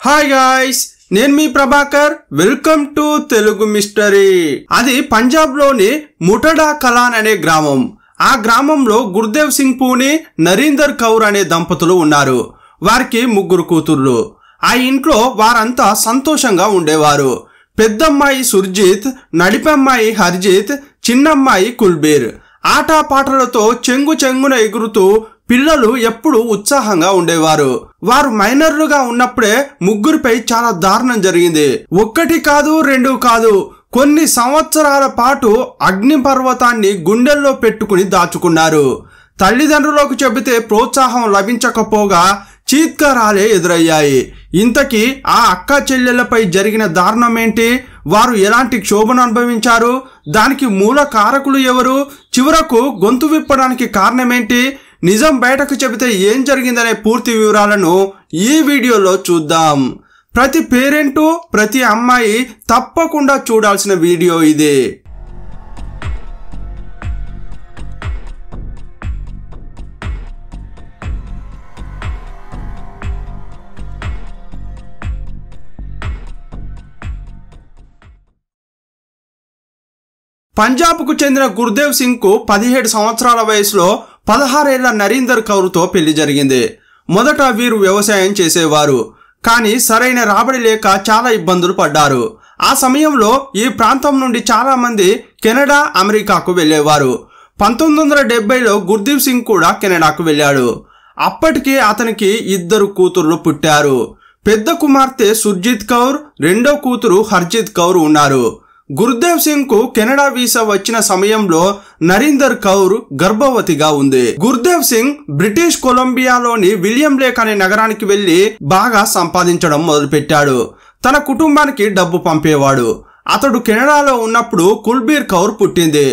Hi guys, నేను మీ Prabhakar. Welcome to Telugu mystery. అది పంజాబ్ లోని ముటడా కలాన్ అనే గ్రామం. ఆ గ్రామంలో గుర్దేవ్ సింగ్ పూని, నరీందర్ కౌర్ అనే దంపతులు ఉన్నారు. వారికి 3 కూతుర్లు. ఆ ఇంట్లో వారంతా సంతోషంగా ఉండేవారు. పెద్దమ్మాయి సుర్జిత్, నడిపమ్మాయి హర్జిత్, చిన్నమ్మాయి కుల్బీర్. ఆటపాటలతో చెంగు చెంగున ఎగురుతూ పిల్లలు ఎప్పుడు ఉత్సాహంగా ఉండేవారు. వారు మైనర్లుగా ఉన్నప్పుడే ముగ్గురిపై చాలా దారుణం జరిగింది. 1 కాదు 2 కాదు, కొన్ని సంవత్సరాల పాటు అగ్నిపర్వతాన్ని గుండెల్లో పెట్టుకుని దాచుకున్నారు. తల్లిదండ్రులకు చెబితే ప్రోత్సాహం లభించకపోగా చీత్కారాలే ఎదురయ్యాయి. ఇంతకీ ఆ అక్క చెల్లెళ్లపై జరిగిన దారుణం ఏంటి? వారు ఎలాంటి క్షోభను అనుభవించారు? దానికి మూల కారకులు ఎవరు? చివరకు గొంతు విప్పడానికి కారణమేంటి? నిజం బయటకు చెబితే ఏం జరిగిందనే పూర్తి వివరాలను ఈ వీడియోలో చూద్దాం. ప్రతి పేరెంటు, ప్రతి అమ్మాయి తప్పకుండా చూడాల్సిన వీడియో ఇది. పంజాబ్కు చెందిన గుర్దేవ్ సింగ్ కు 17 సంవత్సరాల వయసులో 16 ఏళ్ల నరీందర్ కౌర్తో పెళ్లి జరిగింది. మొదట వీరు వ్యవసాయం చేసేవారు. కానీ సరైన రాబడి లేక చాలా ఇబ్బందులు పడ్డారు. ఆ సమయంలో ఈ ప్రాంతం నుండి చాలా మంది కెనడా, అమెరికాకు వెళ్లేవారు. 1970లో గుర్దేవ్ సింగ్ కూడా కెనడాకు వెళ్ళాడు. అప్పటికే అతనికి 2 కూతుర్లు పుట్టారు. పెద్ద కుమార్తె సుర్జిత్ కౌర్, రెండో కూతురు హర్జిత్ కౌర్ ఉన్నారు. గుర్దేవ్ సింగ్ కు కెనడా వీసా వచ్చిన సమయంలో నరీందర్ కౌర్ గర్భవతిగా ఉంది. గుర్దేవ్ సింగ్ బ్రిటిష్ కొలంబియాలోని విలియం లేక్ అనే నగరానికి వెళ్లి బాగా సంపాదించడం మొదలుపెట్టాడు. తన కుటుంబానికి డబ్బు పంపేవాడు. అతడు కెనడాలో ఉన్నప్పుడు కుల్బీర్ కౌర్ పుట్టింది.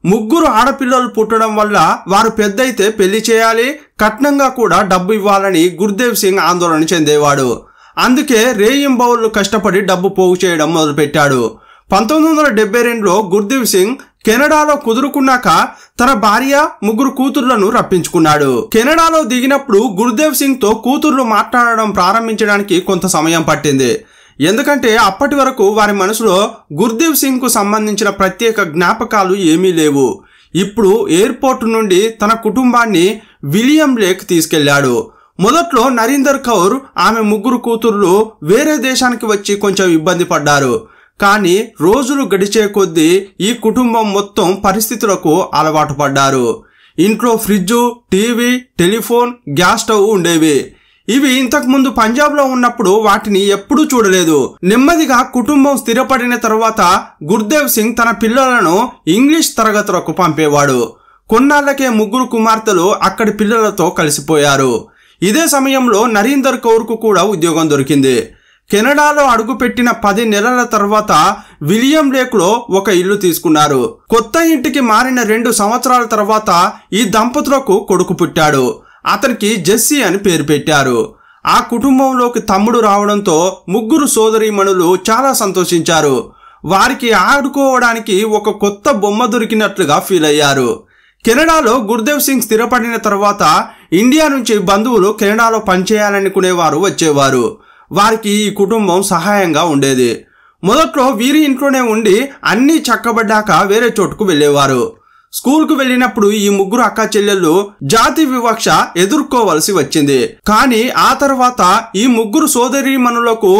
3 ఆడపిల్లలు పుట్టడం వల్ల వారు పెద్దయితే పెళ్లి చేయాలి, కట్నంగా కూడా డబ్బు ఇవ్వాలని గుర్దేవ్ సింగ్ ఆందోళన చెందేవాడు. అందుకే రేయింబౌళ్లు కష్టపడి డబ్బు పోగు చేయడం మొదలుపెట్టాడు. 1972లో గుర్దేవ్ సింగ్ కెనడాలో కుదురుకున్నాక తన భార్య, 3 కూతుర్లను రప్పించుకున్నాడు. కెనడాలో దిగినప్పుడు గుర్దేవ్ సింగ్ తో కూతుర్లు మాట్లాడడం ప్రారంభించడానికి కొంత సమయం పట్టింది. ఎందుకంటే అప్పటి వరకు వారి మనసులో గుర్దేవ్ సింగ్ కు సంబంధించిన ప్రత్యేక జ్ఞాపకాలు ఏమీ లేవు. ఇప్పుడు ఎయిర్పోర్ట్ నుండి తన కుటుంబాన్ని విలియం లేక్ తీసుకెళ్లాడు. మొదట్లో నరీందర్ కౌర్, ఆమె 3 కూతుర్లు వేరే దేశానికి వచ్చి కొంచెం ఇబ్బంది పడ్డారు. కానీ రోజులు గడిచే కొద్దీ ఈ కుటుంబం మొత్తం పరిస్థితులకు అలవాటు పడ్డారు. ఇంట్లో fridge, TV, telephone, gas stove ఉండేవి. ఇవి ఇంతకుముందు పంజాబ్లో ఉన్నప్పుడు వాటిని ఎప్పుడూ చూడలేదు. నెమ్మదిగా కుటుంబం స్థిరపడిన తర్వాత గుర్దేవ్ సింగ్ తన పిల్లలను ఇంగ్లీష్ తరగతులకు పంపేవాడు. కొన్నాళ్లకే 3 కుమార్తెలు అక్కడి పిల్లలతో కలిసిపోయారు. ఇదే సమయంలో నరీందర్ కౌర్కు కూడా ఉద్యోగం దొరికింది. కెనడాలో అడుగుపెట్టిన 10 నెలల తర్వాత విలియం లేక్లో ఒక ఇల్లు తీసుకున్నారు. కొత్త ఇంటికి మారిన 2 సంవత్సరాల తర్వాత ఈ దంపతులకు కొడుకు పుట్టాడు. అతనికి జెస్సీ అని పేరు పెట్టారు. ఆ కుటుంబంలోకి తమ్ముడు రావడంతో 3 సోదరీమణులు చాలా సంతోషించారు. వారికి ఆడుకోవడానికి ఒక కొత్త బొమ్మ దొరికినట్లుగా ఫీల్ అయ్యారు. కెనడాలో గుర్దేవ్ సింగ్ స్థిరపడిన తర్వాత ఇండియా నుంచి బంధువులు కెనడాలో పనిచేయాలనుకునేవారు వచ్చేవారు. వారికి ఈ కుటుంబం సహాయంగా ఉండేది. మొదట్లో వీరి ఇంట్లోనే ఉండి అన్నీ చక్కబడ్డాక వేరే చోటుకు వెళ్లేవారు. స్కూల్కు వెళ్ళినప్పుడు ఈ 3 అక్క చెల్లెళ్ళు జాతి వివక్ష ఎదుర్కోవలసి వచ్చింది. కానీ ఆ తర్వాత ఈ 3 సోదరీమణులకు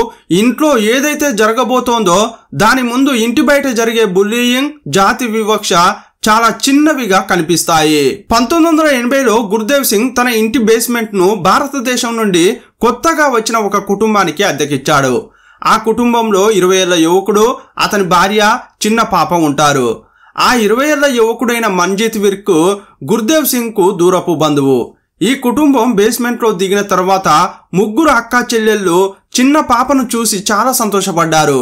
ఇంట్లో ఏదైతే జరగబోతోందో దాని ముందు ఇంటి బయట జరిగే బుల్లీయింగ్, జాతి వివక్ష చాలా చిన్నవిగా కనిపిస్తాయి. 1980లో గుర్దేవ్ సింగ్ తన ఇంటి బేస్మెంట్ ను భారతదేశం నుండి కొత్తగా వచ్చిన ఒక కుటుంబానికి అద్దెకిచ్చాడు. ఆ కుటుంబంలో 20 ఏళ్ల యువకుడు, అతని భార్య, చిన్న పాప ఉంటారు. ఆ 20 ఏళ్ల యువకుడైన మంజీత్ విర్క్ గుర్దేవ్ సింగ్ కు దూరపు బంధువు. ఈ కుటుంబం బేస్మెంట్ లో దిగిన తర్వాత 3 అక్క చెల్లెళ్ళు చిన్న పాపను చూసి చాలా సంతోషపడ్డారు.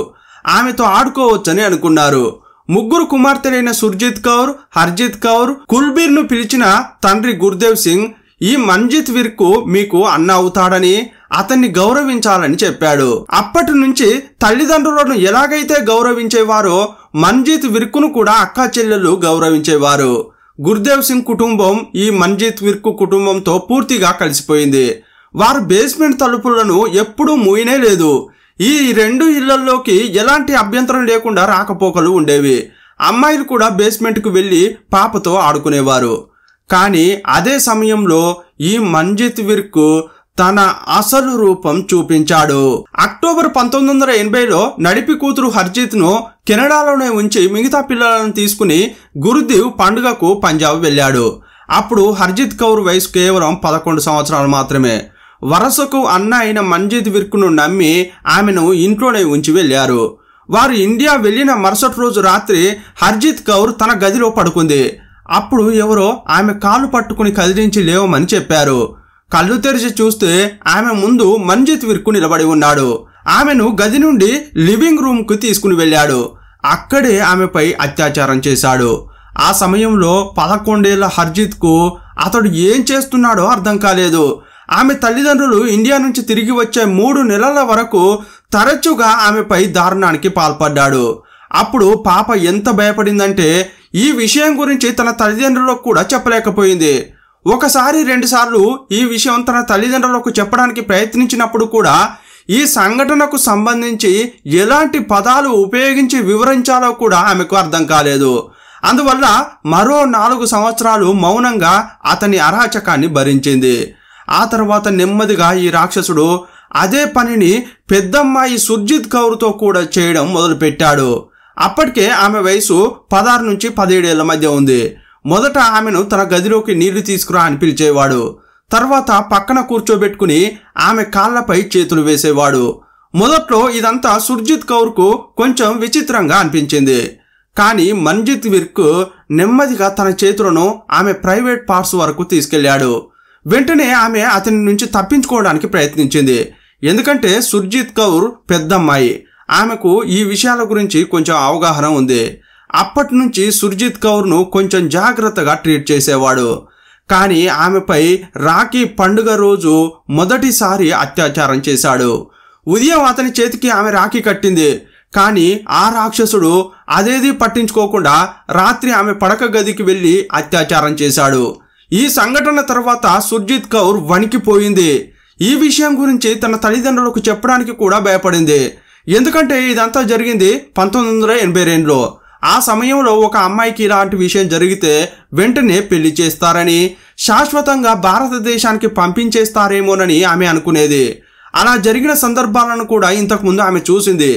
ఆమెతో ఆడుకోవచ్చని అనుకున్నారు. 3 కుమార్తెలైన సుర్జిత్ కౌర్, హర్జిత్ కౌర్, కుల్బీర్ ను పిలిచిన తండ్రి గుర్దేవ్ సింగ్ ఈ మంజీత్ విర్క్ మీకు అన్న అవుతాడని, అతన్ని గౌరవించాలని చెప్పాడు. అప్పటి నుంచి తల్లిదండ్రులను ఎలాగైతే గౌరవించేవారో మంజీత్ విర్క్ ను కూడా అక్కా చెల్లెళ్ళు గౌరవించేవారు. గుర్దేవ్ సింగ్ కుటుంబం ఈ మంజీత్ విర్క్ కుటుంబంతో పూర్తిగా కలిసిపోయింది. వారు బేస్మెంట్ తలుపులను ఎప్పుడూ మూయనే లేదు. ఈ 2 ఇళ్లలోకి ఎలాంటి అభ్యంతరం లేకుండా రాకపోకలు ఉండేవి. అమ్మాయిలు కూడా బేస్మెంట్కు వెళ్ళి పాపతో ఆడుకునేవారు. కానీ అదే సమయంలో ఈ మంజిత్ విర్క్ తన అసలు రూపం చూపించాడు. అక్టోబర్ 1980లో నడిపి కూతురు హర్జిత్ను కెనడాలోనే ఉంచి మిగతా పిల్లలను తీసుకుని గురుదేవ్ పండుగకు పంజాబ్ వెళ్ళాడు. అప్పుడు హర్జిత్ కౌర్ వయసు కేవలం 11 సంవత్సరాలు మాత్రమే. వరసకు అన్న అయిన మంజిత్ విర్క్ను నమ్మి ఆమెను ఇంట్లోనే ఉంచి వెళ్ళారు. వారు ఇండియా వెళ్ళిన మరుసటి రోజు రాత్రి హర్జిత్ కౌర్ తన గదిలో పడుకుంది. అప్పుడు ఎవరో ఆమె కాలు పట్టుకుని కదిలించి లేవమని చెప్పారు. కళ్ళు తెరిచి చూస్తే ఆమె ముందు మంజిత్ విర్క్ నిలబడి ఉన్నాడు. ఆమెను గది నుండి లివింగ్ రూమ్ కు తీసుకుని వెళ్ళాడు. అక్కడే ఆమెపై అత్యాచారం చేశాడు. ఆ సమయంలో 11 ఏళ్ల హర్జిత్ కు అతడు ఏం చేస్తున్నాడో అర్థం కాలేదు. ఆమె తల్లిదండ్రులు ఇండియా నుంచి తిరిగి వచ్చే 3 నెలల వరకు తరచుగా ఆమెపై దారుణానికి పాల్పడ్డాడు. అప్పుడు పాప ఎంత భయపడిందంటే ఈ విషయం గురించి తన తల్లిదండ్రులకు కూడా చెప్పలేకపోయింది. 1-2 సార్లు ఈ విషయం తన తల్లిదండ్రులకు చెప్పడానికి ప్రయత్నించినప్పుడు కూడా ఈ సంఘటనకు సంబంధించి ఎలాంటి పదాలు ఉపయోగించి వివరించాలో కూడా ఆమెకు అర్థం కాలేదు. అందువల్ల మరో 4 సంవత్సరాలు మౌనంగా అతని అరాచకాన్ని భరించింది. ఆ తర్వాత నెమ్మదిగా ఈ రాక్షసుడు అదే పనిని పెద్దమ్మాయి సుర్జిత్ కౌర్తో కూడా చేయడం మొదలుపెట్టాడు. అప్పటికే ఆమె వయసు 16 నుంచి 17 ఏళ్ల మధ్య ఉంది. మొదట ఆమెను తన గదిలోకి నీళ్లు తీసుకురా అని పిలిచేవాడు. తర్వాత పక్కన కూర్చోబెట్టుకుని ఆమె కాళ్లపై చేతులు వేసేవాడు. మొదట్లో ఇదంతా సుర్జిత్ కౌర్కు కొంచెం విచిత్రంగా అనిపించింది. కానీ మంజిత్ విర్క్ నెమ్మదిగా తన చేతులను ఆమె ప్రైవేట్ పార్ట్స్ వరకు తీసుకెళ్లాడు. వెంటనే ఆమె అతని నుంచి తప్పించుకోవడానికి ప్రయత్నించింది. ఎందుకంటే సుర్జిత్ కౌర్ పెద్దమ్మాయి, ఆమెకు ఈ విషయాల గురించి కొంచెం అవగాహన ఉంది. అప్పటి నుంచి సుర్జిత్ కౌర్ను కొంచెం జాగ్రత్తగా ట్రీట్ చేసేవాడు. కానీ ఆమెపై రాఖీ పండుగ రోజు మొదటిసారి అత్యాచారం చేశాడు. ఉదయం అతని చేతికి ఆమె రాఖీ కట్టింది. కానీ ఆ రాక్షసుడు అదేది పట్టించుకోకుండా రాత్రి ఆమె పడక గదికి వెళ్ళి అత్యాచారం చేశాడు. ఈ సంఘటన తర్వాత సుర్జిత్ కౌర్ వణికిపోయింది. ఈ విషయం గురించి తన తల్లిదండ్రులకు చెప్పడానికి కూడా భయపడింది. ఎందుకంటే ఇదంతా జరిగింది 1982లో. ఆ సమయంలో ఒక అమ్మాయికి ఇలాంటి విషయం జరిగితే వెంటనే పెళ్లి చేస్తారని, శాశ్వతంగా భారతదేశానికి పంపించేస్తారేమోనని ఆమె అనుకునేది. అలా జరిగిన సందర్భాలను కూడా ఇంతకుముందు ఆమె చూసింది.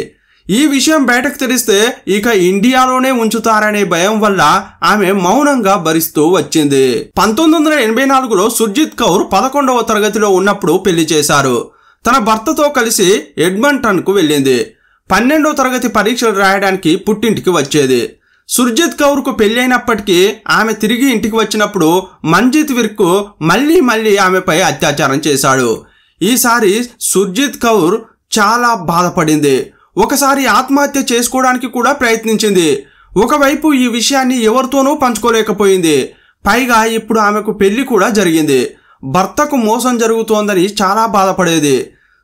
ఈ విషయం బయటకు తెలిస్తే ఇక ఇండియాలోనే ఉంచుతారనే భయం వల్ల ఆమె మౌనంగా భరిస్తూ వచ్చింది. 1984లో సుర్జిత్ కౌర్ 11వ తరగతిలో ఉన్నప్పుడు పెళ్లి చేశారు. తన భర్తతో కలిసి ఎడ్మంటన్కు వెళ్ళింది. 12వ తరగతి పరీక్షలు రాయడానికి పుట్టింటికి వచ్చేది. సుర్జిత్ కౌర్కు పెళ్ళైనప్పటికీ ఆమె తిరిగి ఇంటికి వచ్చినప్పుడు మంజిత్ విర్క్ మళ్ళీ ఆమెపై అత్యాచారం చేశాడు. ఈసారి సుర్జిత్ కౌర్ చాలా బాధపడింది. ఒకసారి ఆత్మహత్య చేసుకోవడానికి కూడా ప్రయత్నించింది. ఒకవైపు ఈ విషయాన్ని ఎవరితోనూ పంచుకోలేకపోయింది. పైగా ఇప్పుడు ఆమెకు పెళ్లి కూడా జరిగింది. భర్తకు మోసం జరుగుతోందని చాలా బాధపడేది.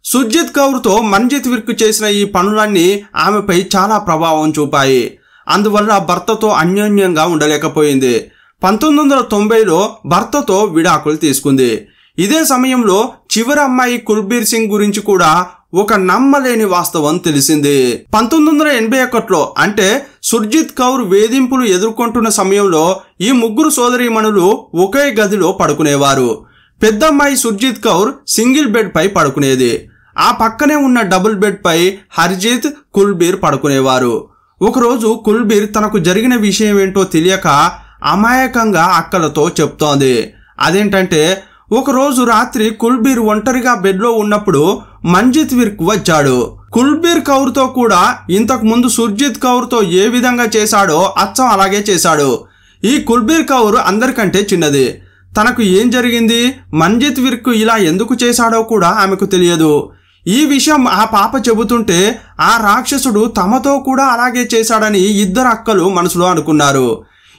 సుర్జిత్ కౌర్తో మంజిత్ విర్క్ చేసిన ఈ పనులన్నీ ఆమెపై చాలా ప్రభావం చూపాయి. అందువల్ల భర్తతో అన్యోన్యంగా ఉండలేకపోయింది. 1990లో భర్తతో విడాకులు తీసుకుంది. ఇదే సమయంలో చివరి అమ్మాయి కుల్బీర్ సింగ్ గురించి కూడా ఒక నమ్మలేని వాస్తవం తెలిసింది. 1981లో అంటే సుర్జిత్ కౌర్ వేధింపులు ఎదుర్కొంటున్న సమయంలో ఈ 3 సోదరీమణులు ఒకే గదిలో పడుకునేవారు. పెద్దమ్మాయి సుర్జిత్ కౌర్ సింగిల్ బెడ్ పై పడుకునేది. ఆ పక్కనే ఉన్న డబుల్ బెడ్ పై హర్జిత్, కుల్బీర్ పడుకునేవారు. ఒకరోజు కుల్బీర్ తనకు జరిగిన విషయం ఏంటో తెలియక అమాయకంగా అక్కలతో చెప్తోంది. అదేంటంటే ఒకరోజు రాత్రి కుల్బీర్ ఒంటరిగా బెడ్లో ఉన్నప్పుడు మంజిత్ విర్క్ వచ్చాడు. కుల్బీర్ కౌర్తో కూడా ఇంతకు ముందు సుర్జిత్ కౌర్తో ఏ విధంగా చేశాడో అచ్చం అలాగే చేశాడు. ఈ కుల్బీర్ కౌర్ అందరికంటే చిన్నది. తనకు ఏం జరిగింది, మంజిత్ విర్క్ ఇలా ఎందుకు చేశాడో కూడా ఆమెకు తెలియదు. ఈ విషయం ఆ పాప చెబుతుంటే ఆ రాక్షసుడు తమతో కూడా అలాగే చేశాడని ఇద్దరు అక్కలు మనసులో అనుకున్నారు.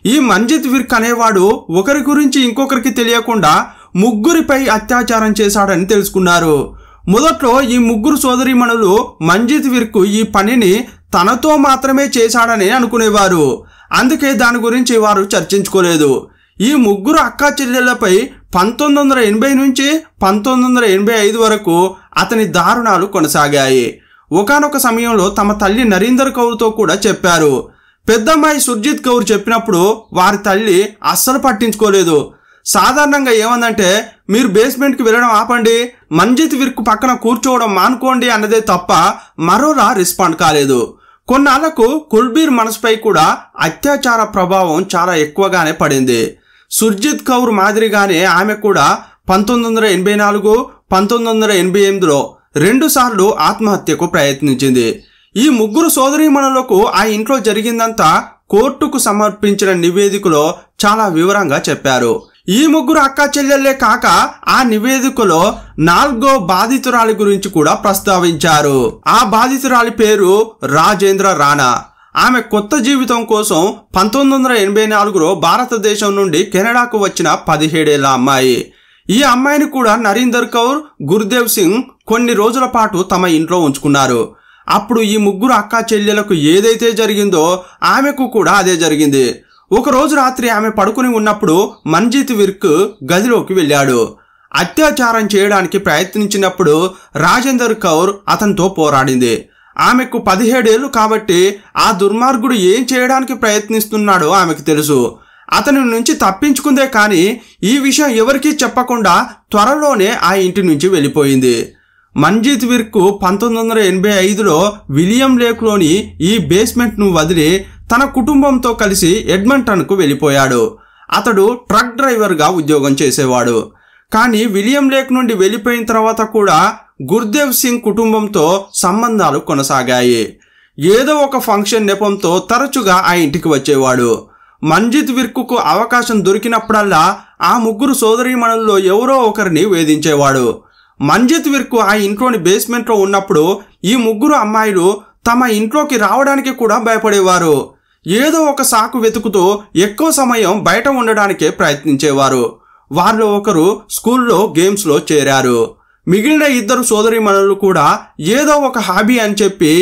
ఈ మంజిత్ విర్క్ అనేవాడు ఒకరి గురించి ఇంకొకరికి తెలియకుండా 3 అత్యాచారం చేశాడని తెలుసుకున్నారు. మొదట్లో ఈ 3 సోదరీమణులు మంజిత్ విర్క్ ఈ పనిని తనతో మాత్రమే చేశాడని అనుకునేవారు. అందుకే దాని గురించి వారు చర్చించుకోలేదు. ఈ ముగ్గురు అక్కా చెల్లెళ్లపై 1980 నుంచి 1985 వరకు అతని దారుణాలు కొనసాగాయి. ఒకానొక సమయంలో తమ తల్లి నరీందర్ కౌర్తో కూడా చెప్పారు. పెద్దమ్మాయి సుర్జిత్ కౌర్ చెప్పినప్పుడు వారి తల్లి అస్సలు పట్టించుకోలేదు. సాధారణంగా ఏమందంటే, మీరు బేస్మెంట్కి వెళ్ళడం ఆపండి, మంజిత్ విర్క్ పక్కన కూర్చోవడం మానుకోండి అన్నదే తప్ప మరోలా రెస్పాండ్ కాలేదు. కొన్నాళ్లకు కుల్బీర్ మనసుపై కూడా అత్యాచార ప్రభావం చాలా ఎక్కువగానే పడింది. సుర్జిత్ కౌర్ మాదిరిగానే ఆమె కూడా 1984, 1988లో 2 సార్లు ఆత్మహత్యకు ప్రయత్నించింది. ఈ ముగ్గురు సోదరీమణులకు ఆ ఇంట్లో జరిగిందంతా కోర్టుకు సమర్పించిన నివేదికలో చాలా వివరంగా చెప్పారు. ఈ ముగ్గురు అక్కా చెల్లెళ్లే కాక ఆ నివేదికలో 4వ బాధితురాలి గురించి కూడా ప్రస్తావించారు. ఆ బాధితురాలి పేరు రాజేంద్ర రాణా. ఆమె కొత్త జీవితం కోసం 1984లో భారతదేశం నుండి కెనడాకు వచ్చిన 17 ఏళ్ల అమ్మాయి. ఈ అమ్మాయిని కూడా నరీందర్ కౌర్, గుర్దేవ్ సింగ్ కొన్ని రోజుల పాటు తమ ఇంట్లో ఉంచుకున్నారు. అప్పుడు ఈ ముగ్గురు అక్కా చెల్లెలకు ఏదైతే జరిగిందో ఆమెకు కూడా అదే జరిగింది. ఒకరోజు రాత్రి ఆమె పడుకుని ఉన్నప్పుడు మంజిత్ విర్క్ గదిలోకి వెళ్ళాడు. అత్యాచారం చేయడానికి ప్రయత్నించినప్పుడు రాజేందర్ కౌర్ అతనితో పోరాడింది. ఆమెకు 17 ఏళ్లు కాబట్టి ఆ దుర్మార్గుడు ఏం చేయడానికి ప్రయత్నిస్తున్నాడో ఆమెకు తెలుసు. అతని నుంచి తప్పించుకుందే కానీ ఈ విషయం ఎవరికీ చెప్పకుండా త్వరలోనే ఆ ఇంటి నుంచి వెళ్ళిపోయింది. మంజిత్ విర్క్ 1985లో విలియం లేక్లోని ఈ బేస్మెంట్ను వదిలి తన కుటుంబంతో కలిసి ఎడ్మంటన్కు వెళ్ళిపోయాడు. అతడు ట్రక్ డ్రైవర్గా ఉద్యోగం చేసేవాడు. కానీ విలియం లేక్ నుండి వెళ్ళిపోయిన తర్వాత కూడా గుర్దేవ్ సింగ్ కుటుంబంతో సంబంధాలు కొనసాగాయి. ఏదో ఒక ఫంక్షన్ నెపంతో తరచుగా ఆ ఇంటికి వచ్చేవాడు. మంజిత్ విర్క్కు అవకాశం దొరికినప్పుడల్లా ఆ ముగ్గురు సోదరీమణుల్లో ఎవరో ఒకరిని వేధించేవాడు. మంజిత్ విర్క్ ఆ ఇంట్లోని బేస్మెంట్లో ఉన్నప్పుడు ఈ ముగ్గురు అమ్మాయిలు తమ ఇంట్లోకి రావడానికి కూడా భయపడేవారు. ఏదో ఒక సాకు వెతుకుతూ ఎక్కువ సమయం బయట ఉండడానికే ప్రయత్నించేవారు. వారిలో ఒకరు స్కూల్లో గేమ్స్లో చేరారు. మిగిలిన 2 సోదరీమణులు కూడా ఏదో ఒక హాబీ అని చెప్పి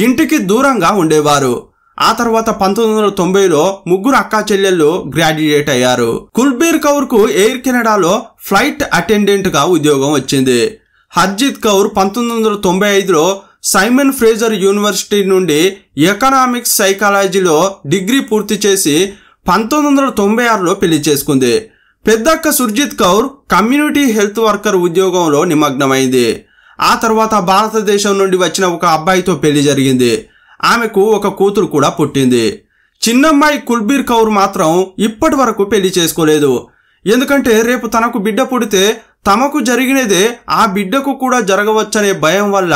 ఇంటికి దూరంగా ఉండేవారు. ఆ తర్వాత 1990లో ముగ్గురు అక్కా చెల్లెళ్ళు గ్రాడ్యుయేట్ అయ్యారు. కుల్బీర్ కౌర్కు ఎయిర్ కెనడాలో ఫ్లైట్ అటెండెంట్గా ఉద్యోగం వచ్చింది. హర్జిత్ కౌర్ 1995లో సైమన్ ఫ్రేజర్ యూనివర్సిటీ నుండి ఎకనామిక్స్ సైకాలజీలో డిగ్రీ పూర్తి చేసి 1996లో పెళ్లి చేసుకుంది. పెద్దక్క Surjit Kaur community health worker ఉద్యోగంలో నిమగ్నమైంది. ఆ తర్వాత భారతదేశం నుండి వచ్చిన ఒక అబ్బాయితో పెళ్లి జరిగింది. ఆమెకు ఒక కూతురు కూడా పుట్టింది. చిన్నమ్మాయి కుల్బీర్ కౌర్ మాత్రం ఇప్పటి వరకు పెళ్లి చేసుకోలేదు. ఎందుకంటే రేపు తనకు బిడ్డ పుడితే తమకు జరిగినదే ఆ బిడ్డకు కూడా జరగవచ్చనే భయం వల్ల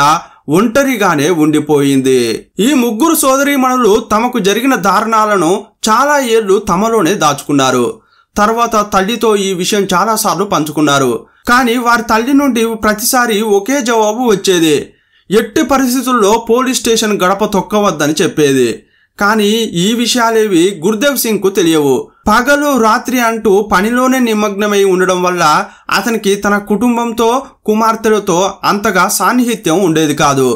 ఒంటరిగానే ఉండిపోయింది. ఈ ముగ్గురు సోదరీమణులు తమకు జరిగిన దారుణాలను చాలా ఏళ్లు తమలోనే దాచుకున్నారు. తర్వాత తల్లితో ఈ విషయం చాలాసార్లు పంచుకున్నారు. కానీ వారి తల్లి నుండి ప్రతిసారి ఒకే జవాబు వచ్చేది. ఎట్టి పరిస్థితుల్లో పోలీస్ స్టేషన్ గడప తొక్కవద్దని చెప్పేది. కానీ ఈ విషయాలేవి గుర్దేవ్ సింగ్కు తెలియవు. పగలు రాత్రి అంటూ పనిలోనే నిమగ్నమై ఉండడం వల్ల అతనికి తన కుటుంబంతో కుమార్తెలతో అంతగా సాన్నిహిత్యం ఉండేది కాదు.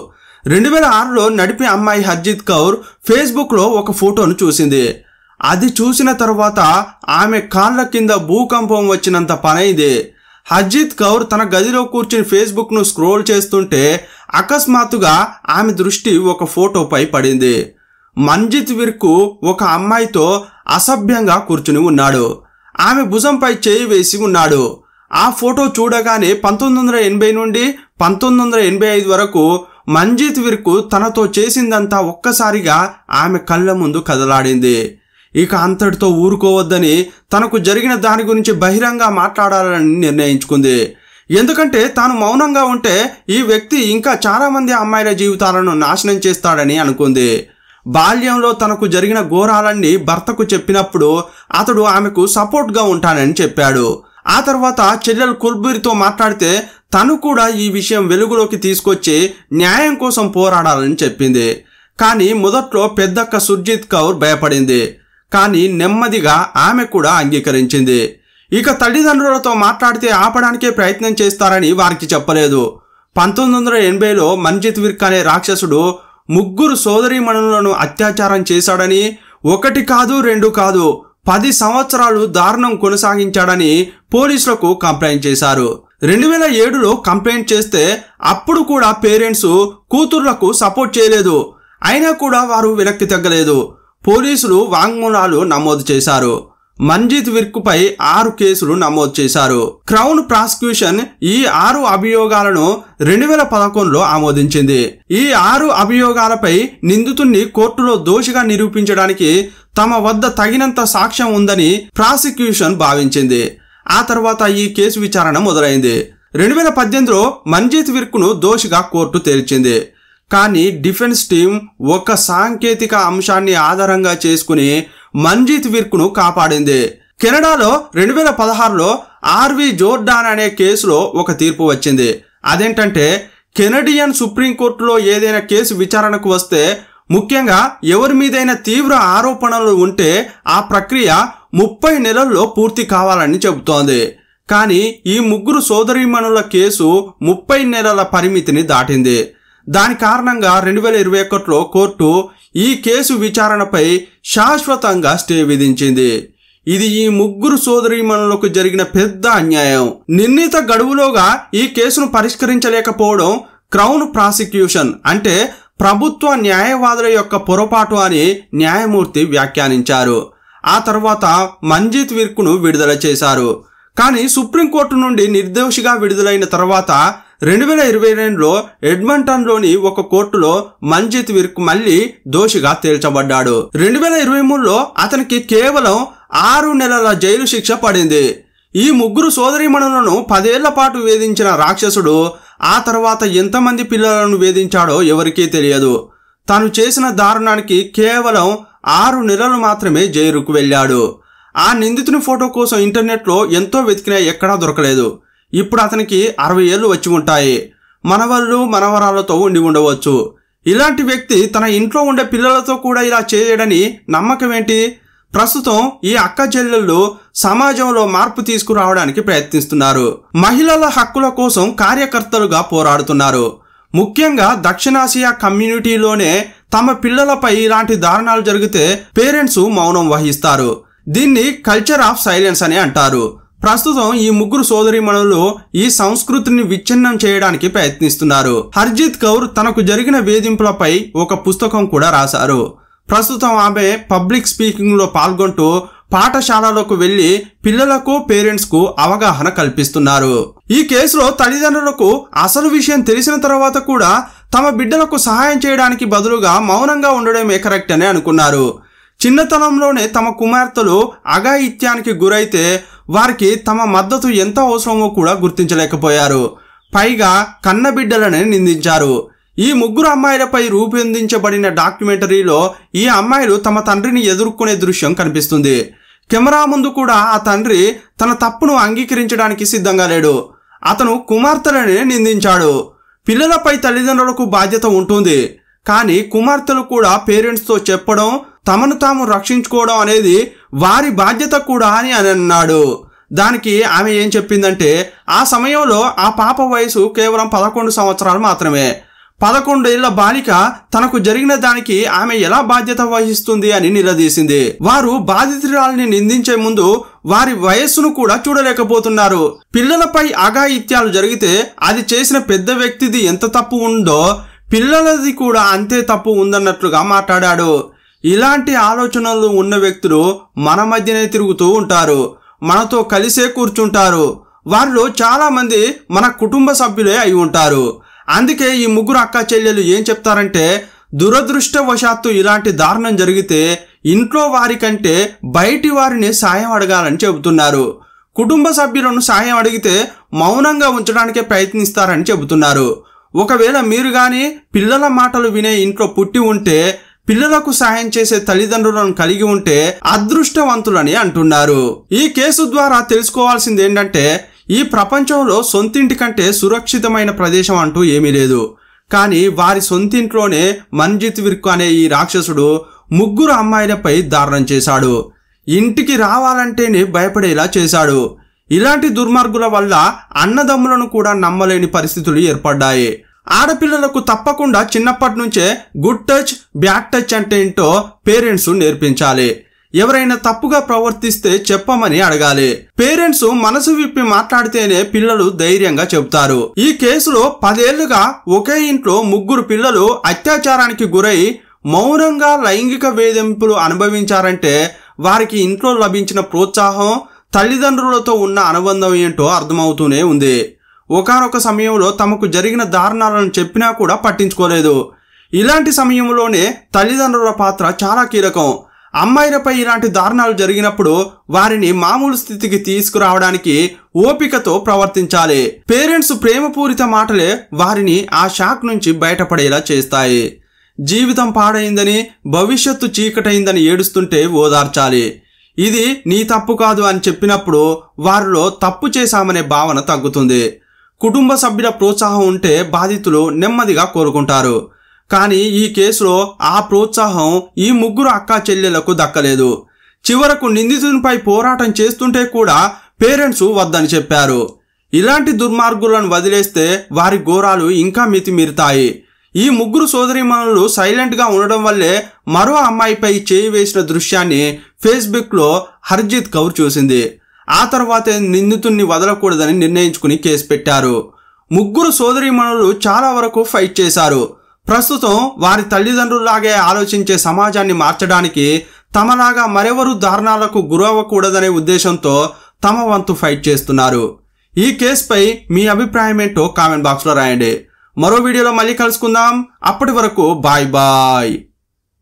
2006లో నడిపే అమ్మాయి హర్జిత్ కౌర్ ఫేస్బుక్లో ఒక ఫోటోను చూసింది. అది చూసిన తర్వాత ఆమె కాళ్ళ కింద భూకంపం వచ్చినంత పనైంది. హర్జిత్ కౌర్ తన గదిలో కూర్చుని ఫేస్బుక్ను స్క్రోల్ చేస్తుంటే అకస్మాత్తుగా ఆమె దృష్టి ఒక ఫోటోపై పడింది. మంజిత్ విర్క్ ఒక అమ్మాయితో అసభ్యంగా కూర్చుని ఉన్నాడు. ఆమె భుజంపై చేయి వేసి ఉన్నాడు. ఆ ఫోటో చూడగానే 1980 నుండి 1985 వరకు మంజిత్ విర్క్ తనతో చేసిందంతా ఒక్కసారిగా ఆమె కళ్ళ ముందు కదలాడింది. ఇక అంతటితో ఊరుకోవద్దని తనకు జరిగిన దాని గురించి బహిరంగ మాట్లాడాలని నిర్ణయించుకుంది. ఎందుకంటే తాను మౌనంగా ఉంటే ఈ వ్యక్తి ఇంకా చాలా మంది అమ్మాయిల జీవితాలను నాశనం చేస్తాడని అనుకుంది. బాల్యంలో తనకు జరిగిన ఘోరాలన్నీ భర్తకు చెప్పినప్పుడు అతడు ఆమెకు సపోర్ట్గా ఉంటానని చెప్పాడు. ఆ తర్వాత చెల్లెలు కుల్బీర్తో మాట్లాడితే తను కూడా ఈ విషయం వెలుగులోకి తీసుకొచ్చి న్యాయం కోసం పోరాడాలని చెప్పింది. కానీ మొదట్లో పెద్దక్క సుర్జిత్ కౌర్ భయపడింది. కానీ నెమ్మదిగా ఆమె కూడా అంగీకరించింది. ఇక తల్లిదండ్రులతో మాట్లాడితే ఆపడానికే ప్రయత్నం చేస్తారని వారికి చెప్పలేదు. 1980లో మంజిత్ విర్క్ అనే రాక్షసుడు ముగ్గురు సోదరీమణులను అత్యాచారం చేశాడని 1 కాదు 2 కాదు 10 సంవత్సరాలు దారుణం కొనసాగించాడని పోలీసులకు కంప్లైంట్ చేశారు. 2007లో కంప్లైంట్ చేస్తే అప్పుడు కూడా పేరెంట్స్ కూతుర్లకు సపోర్ట్ చేయలేదు. అయినా కూడా వారు వెనక్కి తగ్గలేదు. పోలీసులు వాంగ్మూలాలు నమోదు చేశారు. మన్జీత్ విర్క్ పై 6 కేసులు నమోదు చేశారు. క్రౌన్ ప్రాసిక్యూషన్ ఈ 6 అభియోగాలను 2011లో ఆమోదించింది. ఈ 6 అభియోగాలపై నిందితుణ్ణి కోర్టులో దోషిగా నిరూపించడానికి తమ వద్ద తగినంత సాక్ష్యం ఉందని ప్రాసిక్యూషన్ భావించింది. ఆ తర్వాత ఈ కేసు విచారణ మొదలైంది. 2018లో మన్జీత్ విర్క్ను దోషిగా కోర్టు తేల్చింది. కానీ డిఫెన్స్ టీం ఒక సాంకేతిక అంశాన్ని ఆధారంగా చేసుకుని మన్జీత్ విర్క్ను కాపాడింది. కెనడాలో 2016లో ఆర్వి జోర్డాన్ అనే కేసులో ఒక తీర్పు వచ్చింది. అదేంటంటే కెనడియన్ సుప్రీంకోర్టులో ఏదైనా కేసు విచారణకు వస్తే ముఖ్యంగా ఎవరి మీదైనా తీవ్ర ఆరోపణలు ఉంటే ఆ ప్రక్రియ 30 నెలల్లో పూర్తి కావాలని చెబుతోంది. కానీ ఈ 3 సోదరీమణుల కేసు 30 నెలల పరిమితిని దాటింది. దాని కారణంగా 2021లో కోర్టు ఈ కేసు విచారణపై శాశ్వతంగా స్టే విధించింది. ఇది ఈ 3 సోదరీమణులకు జరిగిన పెద్ద అన్యాయం. నిర్ణీత గడువులోగా ఈ కేసును పరిష్కరించలేకపోవడం క్రౌన్ ప్రాసిక్యూషన్ అంటే ప్రభుత్వ న్యాయవాదుల యొక్క పొరపాటు అని న్యాయమూర్తి వ్యాఖ్యానించారు. ఆ తర్వాత మన్జీత్ విర్క్ను విడుదల చేశారు. కానీ సుప్రీంకోర్టు నుండి నిర్దోషిగా విడుదలైన తర్వాత 2022లో ఎడ్మంటన్లోని ఒక కోర్టులో మన్జీత్ విర్క్ మళ్లీ దోషిగా తేల్చబడ్డాడు. 2023లో అతనికి కేవలం 6 నెలల జైలు శిక్ష పడింది. ఈ 3 సోదరీమణులను 10 ఏళ్ల పాటు వేధించిన రాక్షసుడు ఆ తర్వాత ఎంతమంది పిల్లలను వేధించాడో ఎవరికీ తెలియదు. తాను చేసిన దారుణానికి కేవలం 6 నెలలు మాత్రమే జైలుకు వెళ్ళాడు. ఆ నిందితుని ఫోటో కోసం ఇంటర్నెట్లో ఎంతో వెతికినా ఎక్కడా దొరకలేదు. ఇప్పుడు అతనికి 60 ఏళ్లు వచ్చి ఉంటాయి. మనవళ్ళు మనవరాలతో ఉండి ఉండవచ్చు. ఇలాంటి వ్యక్తి తన ఇంట్లో ఉండే పిల్లలతో కూడా ఇలా చేయడని నమ్మకం ఏంటి? ప్రస్తుతం ఈ అక్క చెల్లెళ్ళు సమాజంలో మార్పు తీసుకురావడానికి ప్రయత్నిస్తున్నారు. మహిళల హక్కుల కోసం కార్యకర్తలుగా పోరాడుతున్నారు. ముఖ్యంగా దక్షిణాసియా కమ్యూనిటీలోనే తమ పిల్లలపై ఇలాంటి దారుణాలు జరిగితే పేరెంట్స్ మౌనం వహిస్తారు. దీన్ని కల్చర్ ఆఫ్ సైలెన్స్ అని అంటారు. ప్రస్తుతం ఈ 3 సోదరీమణులు ఈ సంస్కృతిని విచ్ఛిన్నం చేయడానికి ప్రయత్నిస్తున్నారు. హర్జిత్ కౌర్ తనకు జరిగిన వేధింపులపై ఒక పుస్తకం కూడా రాశారు. ప్రస్తుతం ఆమె పబ్లిక్ స్పీకింగ్ లో పాల్గొంటూ పాఠశాలలకు వెళ్లి పిల్లలకు పేరెంట్స్ కు అవగాహన కల్పిస్తున్నారు. ఈ కేసులో తల్లిదండ్రులకు అసలు విషయం తెలిసిన తర్వాత కూడా తమ బిడ్డలకు సహాయం చేయడానికి బదులుగా మౌనంగా ఉండడమే కరెక్ట్ అని అనుకున్నారు. చిన్నతనంలోనే తమ కుమార్తెలు అఘాయిత్యానికి గురైతే వారికి తమ మద్దతు ఎంత అవసరమో కూడా గుర్తించలేకపోయారు. పైగా కన్నబిడ్డలని నిందించారు. ఈ 3 అమ్మాయిలపై రూపొందించబడిన డాక్యుమెంటరీలో ఈ అమ్మాయిలు తమ తండ్రిని ఎదుర్కొనే దృశ్యం కనిపిస్తుంది. కెమెరా ముందు కూడా ఆ తండ్రి తన తప్పును అంగీకరించడానికి సిద్ధంగా లేడు. అతను కుమార్తెలని నిందించాడు. పిల్లలపై తల్లిదండ్రులకు బాధ్యత ఉంటుంది. కానీ కుమార్తెలు కూడా పేరెంట్స్తో చెప్పడం, తమను తాము రక్షించుకోవడం అనేది వారి బాధ్యత కూడా అని అన్నాడు. దానికి ఆమె ఏం చెప్పిందంటే ఆ సమయంలో ఆ పాప వయసు కేవలం 11 సంవత్సరాలు మాత్రమే. 11 ఏళ్ల బాలిక తనకు జరిగిన దానికి ఆమె ఎలా బాధ్యత వహిస్తుంది అని నిలదీసింది. వారు బాధితురాలిని నిందించే ముందు వారి వయస్సును కూడా చూడలేకపోతున్నారు. పిల్లలపై అఘాయిత్యాలు జరిగితే అది చేసిన పెద్ద వ్యక్తిది ఎంత తప్పు ఉందో పిల్లలది కూడా అంతే తప్పు ఉందన్నట్లుగా మాట్లాడాడు. ఇలాంటి ఆలోచనలు ఉన్న వ్యక్తులు మన మధ్యనే తిరుగుతూ ఉంటారు. మనతో కలిసే కూర్చుంటారు. వారిలో చాలా మంది మన కుటుంబ సభ్యులే అయి ఉంటారు. అందుకే ఈ 3 అక్క చెల్లెలు ఏం చెప్తారంటే దురదృష్టవశాత్తు ఇలాంటి దారుణం జరిగితే ఇంట్లో వారి కంటే బయటి వారిని సాయం అడగాలని చెబుతున్నారు. కుటుంబ సభ్యులను సాయం అడిగితే మౌనంగా ఉంచడానికే ప్రయత్నిస్తారని చెబుతున్నారు. ఒకవేళ మీరు గాని పిల్లల మాటలు వినే ఇంట్లో పుట్టి ఉంటే పిల్లలకు సాయం చేసే తల్లిదండ్రులను కలిగి ఉంటే అదృష్టవంతులని అంటున్నారు. ఈ కేసు ద్వారా తెలుసుకోవాల్సింది ఏంటంటే ఈ ప్రపంచంలో సొంతింటి కంటే సురక్షితమైన ప్రదేశం అంటూ ఏమీ లేదు. కానీ వారి సొంతింట్లోనే మన్జీత్ విర్క్ అనే ఈ రాక్షసుడు 3 అమ్మాయిలపై దారుణం చేశాడు. ఇంటికి రావాలంటేనే భయపడేలా చేశాడు. ఇలాంటి దుర్మార్గుల వల్ల అన్నదమ్ములను కూడా నమ్మలేని పరిస్థితులు ఏర్పడ్డాయి. ఆడపిల్లలకు తప్పకుండా చిన్నప్పటి నుంచే గుడ్ టచ్ బ్యాడ్ టచ్ అంటే ఏంటో పేరెంట్స్ నేర్పించాలి. ఎవరైనా తప్పుగా ప్రవర్తిస్తే చెప్పమని అడగాలి. పేరెంట్స్ మనసు విప్పి మాట్లాడితేనే పిల్లలు ధైర్యంగా చెబుతారు. ఈ కేసులో 10 ఏళ్లుగా ఒకే ఇంట్లో 3 పిల్లలు అత్యాచారానికి గురై మౌనంగా లైంగిక వేధింపులు అనుభవించారంటే వారికి ఇంట్లో లభించిన ప్రోత్సాహం, తల్లిదండ్రులతో ఉన్న అనుబంధం ఏంటో అర్థమవుతూనే ఉంది. ఒకానొక సమయంలో తమకు జరిగిన దారుణాలను చెప్పినా కూడా పట్టించుకోలేదు. ఇలాంటి సమయంలోనే తల్లిదండ్రుల పాత్ర చాలా కీలకం. అమ్మాయిలపై ఇలాంటి దారుణాలు జరిగినప్పుడు వారిని మామూలు స్థితికి తీసుకురావడానికి ఓపికతో ప్రవర్తించాలి. పేరెంట్స్ ప్రేమపూరిత మాటలే వారిని ఆ షాక్ నుంచి బయటపడేలా చేస్తాయి. జీవితం పాడైందని, భవిష్యత్తు చీకటైందని ఏడుస్తుంటే ఓదార్చాలి. ఇది నీ తప్పు కాదు అని చెప్పినప్పుడు వారిలో తప్పు చేశామనే భావన తగ్గుతుంది. కుటుంబ సభ్యుల ప్రోత్సాహం ఉంటే బాధితులు నెమ్మదిగా కోలుకుంటారు. కానీ ఈ కేసులో ఆ ప్రోత్సాహం ఈ 3 అక్కా చెల్లెలకు దక్కలేదు. చివరకు నిందితునిపై పోరాటం చేస్తుంటే కూడా పేరెంట్స్ వద్దని చెప్పారు. ఇలాంటి దుర్మార్గులను వదిలేస్తే వారి ఘోరాలు ఇంకా మితిమీరుతాయి. ఈ 3 సోదరీమణులు సైలెంట్ గా ఉండడం వల్లే మరో అమ్మాయిపై చేయి వేసిన దృశ్యాన్ని ఫేస్బుక్ లో హర్జిత్ కౌర్ చూసింది. ఆ తర్వాతే నిందితుణ్ణి వదలకూడదని నిర్ణయించుకుని కేసు పెట్టారు. 3 సోదరీమణులు చాలా వరకు ఫైట్ చేశారు. ప్రస్తుతం వారి తల్లిదండ్రుల్లాగే ఆలోచించే సమాజాన్ని మార్చడానికి తమలాగా మరెవరూ దారుణాలకు గురవ్వకూడదనే ఉద్దేశంతో తమ వంతు ఫైట్ చేస్తున్నారు. ఈ కేసుపై మీ అభిప్రాయం ఏంటో కామెంట్ బాక్స్ లో రాయండి. మరో వీడియోలో మళ్ళీ కలుసుకుందాం. అప్పటి వరకు బాయ్ బాయ్.